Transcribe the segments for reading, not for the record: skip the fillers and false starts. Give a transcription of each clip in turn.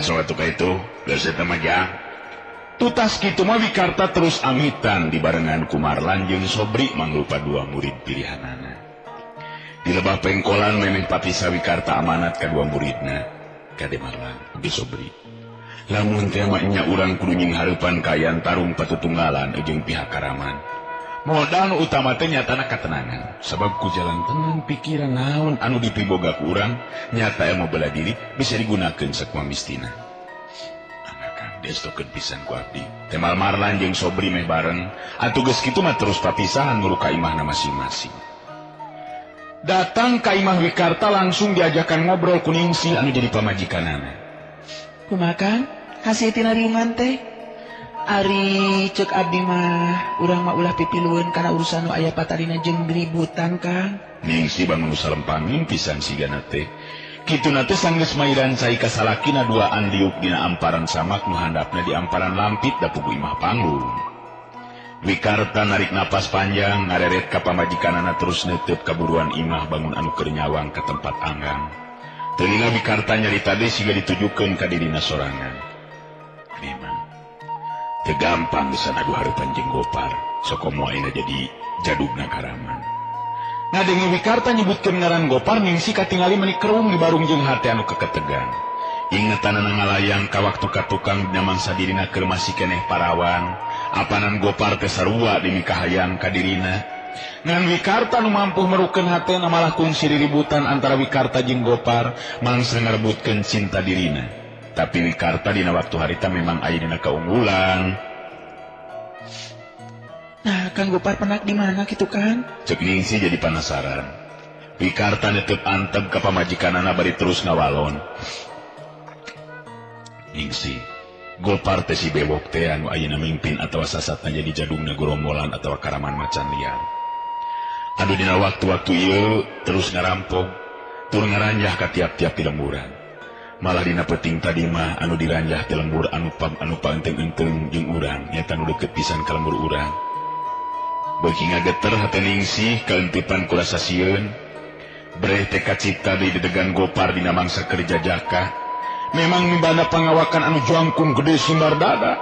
suatu itu geus teu majang. Tutas kitu mah Wikarta terus amitan dibarengan ku Marlan jeung Sobri mangrupa dua murid pilihanana. Di lebah pengkolan memeh papisa Wikarta amanat ka dua muridna, kade Marlan di Sobri. Lamun teh mah nya urang kudu nying hareupan kayan tarung patutunggalan jeung pihak Karaman. Modal utama teh nyatana katenangan, sabab ku jalan tenang pikiran naon anu dipiboga ku urang nyata ilmu bela diri bisa digunakeun sakumaha mistina. Anakan destokeun pisan ku abdi. Temal Marlan jeung Sobri meh bareng, atuh geus kitu mah terus papisahan nuru ka imahna masing-masing. Datang ka imah Wikarta langsung diajakan ngobrol ku Ningsih anu jadi pamajikanana. Kumaha Kang? Hasil tina riungan teh? Ari cek abdi mah urang mah ulah pipilueun kana urusan nu aya patarina jeung ributan Kang. Ningsih bangun salempangin pisan sigana teh. Kituna teh sanggeus mairan cai ka salakina duaan diuk dina amparan samak nu handapna di amparan lampit da pugu imah panggung. Wikarta narik napas panjang ngareret ka pamajikanana terus neuteup kaburuan imah bangun anu keur nyawang ka tempat anggang. Telinga Wikarta nyarita deui siga ditujukeun ka dirina sorangan. Memang teu gampang geus adu hareupan jeung Gopar, sokomo ayeuna jadi jadugna Karaman. Ngadenge Wikarta nyebutkeun ngaran Gopar Ningsih katingali meuni kerung di barung jeung hate anu keketegan. Ingetanana ngalayang ka waktu ka tukang dina mangsa dirina keur masih keneh parawan, apanan Gopar teh sarua demi kahayang ka dirina. Ngan Wikarta nu mampu merukeun hatena malah kungsi riributan antara Wikarta jeung Gopar mangsa ngarebutkeun cinta dirina. Tapi Wikarta dina waktu harita memang aya dina kaunggulan. Nah, Kang Gopar penak di mana kitu kan? Cek Ningsih jadi penasaran. Wikarta netep antep ka pamajikanana bari terus ngawalon. Ningsih, Gopar teh si bewok teh anu ayeuna mimpin atawa sasatna jadi jadungna gorombolan atawa Karaman macan liar. Anu dina waktu-waktu ieu terus ngarampok, tur ngaranjah ka tiap-tiap lemburan. Malah dina peuting tadi mah anu diranjah ti lembur anu paenteng-enteng jeung urang nyata nu deukeut pisan ka lembur urang. Beuki ngageter hate Ningsih kaentipan ku rasa sieun. Breh teh kacipta deui dedegan Gopar dina mangsa kerja jaka. Memang mibana pangawakan anu jangkung gede sumbar dada.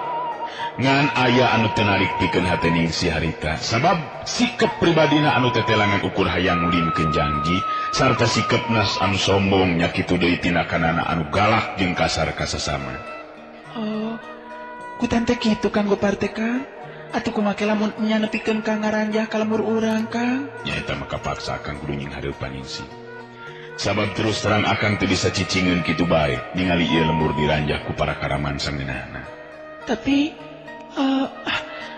Ngan aya anu teu narik pikeun hate Ningsih harita. Sabab sikap pribadina anu teh telangan ukur hayang ngulimkeun janji sarta sikepna anu sombong nya kitu deui tinakanana anu galak jeung kasar ka sesama. Oh, kutan teh kitu Kang Gopar teh Kang. Atuh kumake lamun nya nepikeun ka ngaranjah ka lembur urang Kang. Nya eta mah kapaksa Kang kudu nying hareupan Ningsih. Sabab terus terang akang teu bisa cicingeun kitu bae ningali ieu lembur diranjah ku para Karaman sangeunahna. Tapi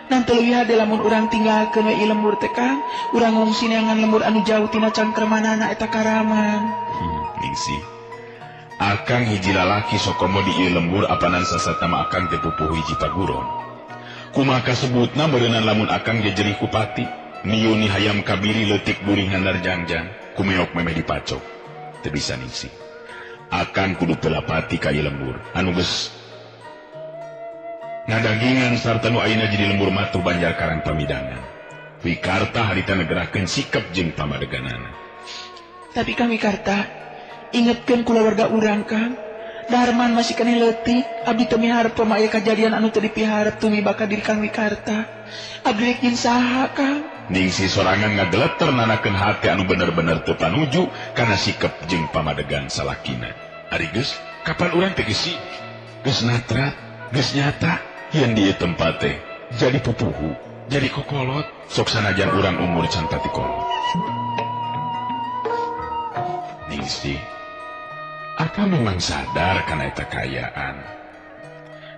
nanti leuwih hade lamun urang tinggalkeun we ieu lembur teh Kang, urang ngungsi neangan lembur anu jauh tina cangkremanana eta Karaman. Ningsih, akang hiji lalaki sokomo di ieu lembur apanan sasatna mah akang teh pupuh hiji paguron. Kumaha kasebutna beureunan lamun akang jejerih ku pati, niuni hayam kabiri leutik buring handar jangjang, kumeok memeh dipacok. Teu bisa Ningsih. Akang kudu pelapati ka ieu lembur anu geus ngadagingan sarta nu ayeuna jadi lembur matuh Banjarkarang pamidangan. Wikarta harita negerakeun sikap jeung pamadeganana. Tapi Kang Wikarta, ingetkeun kulawarga urang Kang. Darman masih keneh leutik, abdi teu miharep aya kajadian anu teu dipiharep tumiba ka diri Kang Wikarta. Abdi rek nyin saha Kang? Ningsih sorangan ngageleter nanakeun hate anu bener-bener teu panuju kana sikap jeung pamadegan salakina. Ari geus, kapan urang teh geus geus natrat, geus nyata yen di tempat teh jadi pupuhu, jadi kokolot, sok sanajan urang umur can pati kolot. Ningsih, apa memang sadar kana eta kayaan?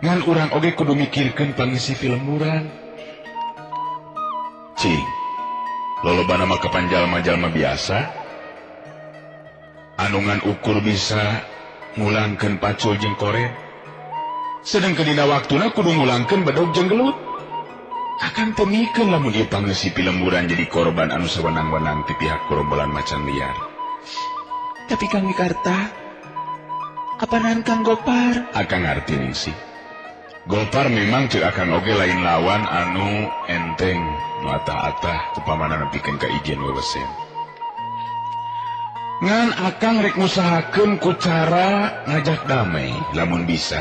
Ngan urang oge kudu mikirkeun pangisi filmuran. Cing, lolobana mah kapan jalma-jalma biasa anu ngan ukur bisa ngulangkeun pacul jeung koret. Sedengkeun dina waktuna kudu ngulangkeun bedog jeung gelut. Akang teu mikeun lamun ieu pangeusi lemburan jadi korban anu sawenang-wenang ti pihak gerombolan macan liar. Tapi Kang Wikarta, apaan Kang Gopar? Akang ngarti Ningsih. Gopar memang cek akang oge lain lawan anu enteng nu atah-atah upamana nepikeun ka ijen wewesen. Ngan akang rek ngusahakeun ku cara ngajak damai lamun bisa.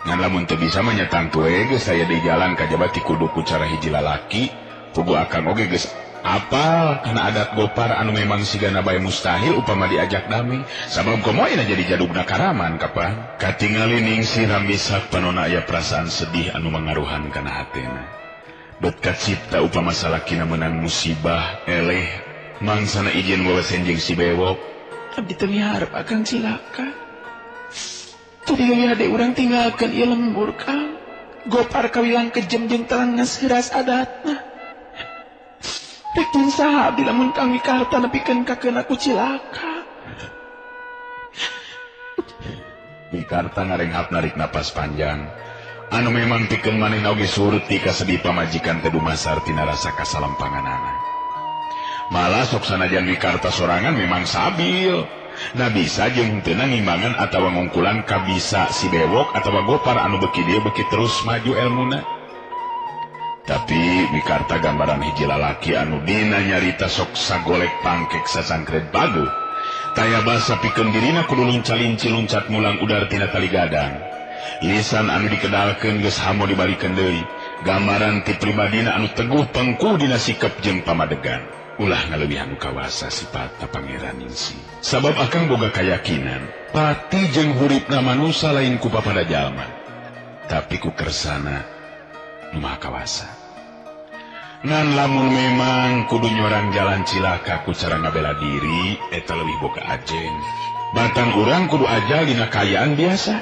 Ngan lamun teu bisa mah nyatang tueh geus saya di jalan kajaba ti kudu ku cara hiji lalaki, pugu akang oge geus apal kana adat Gopar anu memang sigana bae mustahil upama diajak damai. Sabab komo ina jadi jadugna karaman kapan. Katingali Ningsih rambisak panonna aya perasaan sedih anu mangaruhan kana hatena. Bet kacipta upama salakina meunang musibah eleh mangsana izin wawasen jeung si bewok. Abdi teu miharep akang cilaka. Tuluy ade urang tinggalkeun ieu lembur Kang. Gopar kawilang kejem jeung terang ngaseuras adatna. Rek jeung saha abdi lamun Kang Wikarta nepikeun kakeun aku cilaka. Wikarta ngarenghap narik napas panjang. Anu memang pikeun manehna oge surut ti kasedih pamajikan teu dumasar tina rasa kasalempanganana. Malah sok sanajan Wikarta sorangan memang sabil. Nah bisa jeung henteu ngimbangan atawa ngungkulan kabisa si bewok atawa Gopar anu beuki dieu beuki terus maju elmuna. Tapi Wikarta gambaran hiji lalaki anu dina nyarita sok sagolek pangkek sasangkred bagu. Taya basa pikeun dirina kudu luncalinci luncat mulang udar tina tali gadang. Lisan anu dikedalkeun geus hamo dibalikeun deui. Gambaran ti pribadina anu teguh pengku dina sikep jeung pamadegan. Ulah ngalewihan kawasa sipatna Pangeran Ningsih. Sabab akang boga kayakinan, pati jeung huripna manusia lain ku papada jalma, tapi ku kersana nu maha kawasa. Ngan lamun memang kudu nyorang jalan cilaka ku cara ngabela diri, eta leuwih boga ajen. Batang urang kudu ajal dina kayaan biasa.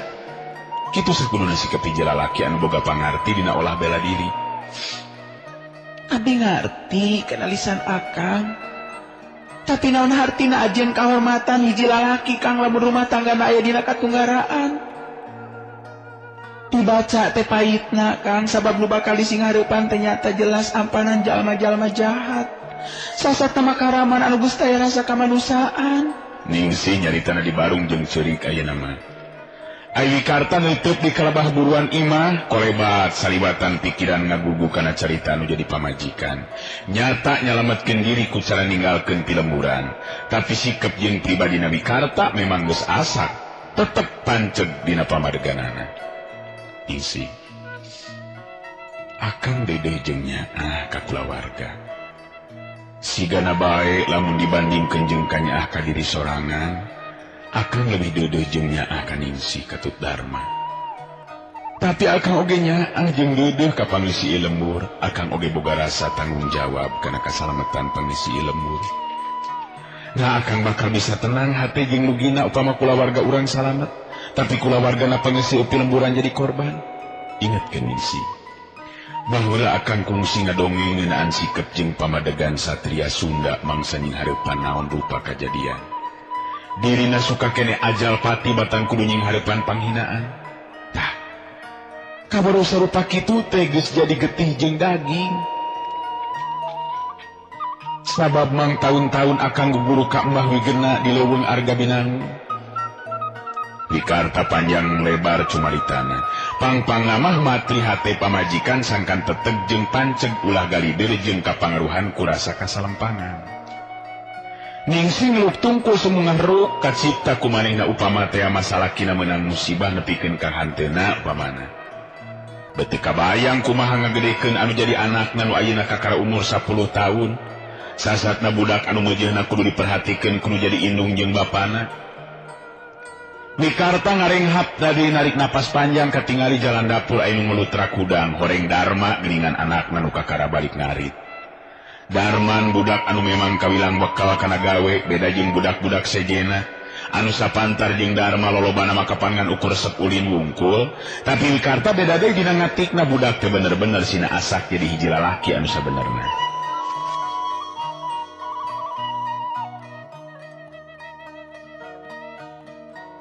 Kitu sakuduna sikep hiji lalaki anu boga pangarti dina olah bela diri. Abdi ngarti kana lisan akang. Tapi naon hartina ajen kahormatan hiji lalaki Kang lamun rumah tanggana aya dina katunggaraan. Dibaca teh pahitna Kang sabab nu bakal disinghareupan teh nyata jelas ampanan jalma-jalma jahat. Sasatna makaraman anu geus taya rasa kamanusaan. Ningsih nyaritana di barung jeung ceurik ayeuna mah. Ai Wikarta neuteuk di kalabah buruan imah, kolebat salibatan pikiran ngagugu kana carita anu jadi pamajikan. Nyata nyalametkeun diri ku cara ninggalkeun ti lemburan. Tapi sikep jeung pribadina Wikarta memang geus asak, tetep panceg dina pamadeganana. Ningsih, akang dedeh jeung nyaah ka kulawarga. Sigana bae lamun dibandingkeun jeung ka nyaah ka diri sorangan, akang lebih dedeh jeung nyaah ka Ningsih katut Darma. Tapi akang oge nyaah jeung dedeh ka pangisi lembur, akang oge boga rasa tanggung jawab kana kasalametan pangisi lembur. Nah akang bakal bisa tenang hate jeung lugina upama kulawarga urang salamet, tapi kulawargana pangisi upi lemburan jadi korban. Ingatkeun Ningsih, baheula akang kungsi ngadongeng ngeunaan sikep jeung pamadegan satria Sunda mangsa nyinghareupan naon rupa kajadian. Dirina suka kene ajal pati batang kudu nyinghareupan panghinaan. Tah, kabaru sarupa kitu teh geus jadi getih jeung daging. Sabab mang tahun-tahun akang guguru ka Mbah Wigena di leuweung Arga Binangun. Wikarta panjang lebar cumaritana, pang-pangna mah matri hate pamajikan sangkan teteg jeung panceg ulah galidir jeung kapangaruhan ku rasa kasalempangan. Ningsih ngeluk tungkul semungan ruk kacipta ku manehna upama teh masalakina meunang musibah nepikeun ka hanteuna upamana. Beuteung kabayang kumaha ngagedekeun anu jadi anakna nu ayeuna kakara umur 10 tahun. Sasatna budak anu meujeuhna kudu diperhatikeun kudu jadi indung jeung bapana. Wikarta ngarenghap tadi narik napas panjang katingali jalan dapur aya nu ngelutra kudang horeng Darma geuningan anakna nu kakara balik ngarit. Darman budak anu memang kawilang bekal kana gawe beda jeung budak-budak sejena anu sapantar jeung Darma lolobana makapangan ukur resep ulin wungkul. Tapi Wikarta beda deui dina ngatikna budak teh bener-bener sina asak jadi hiji lalaki anu sabenerna.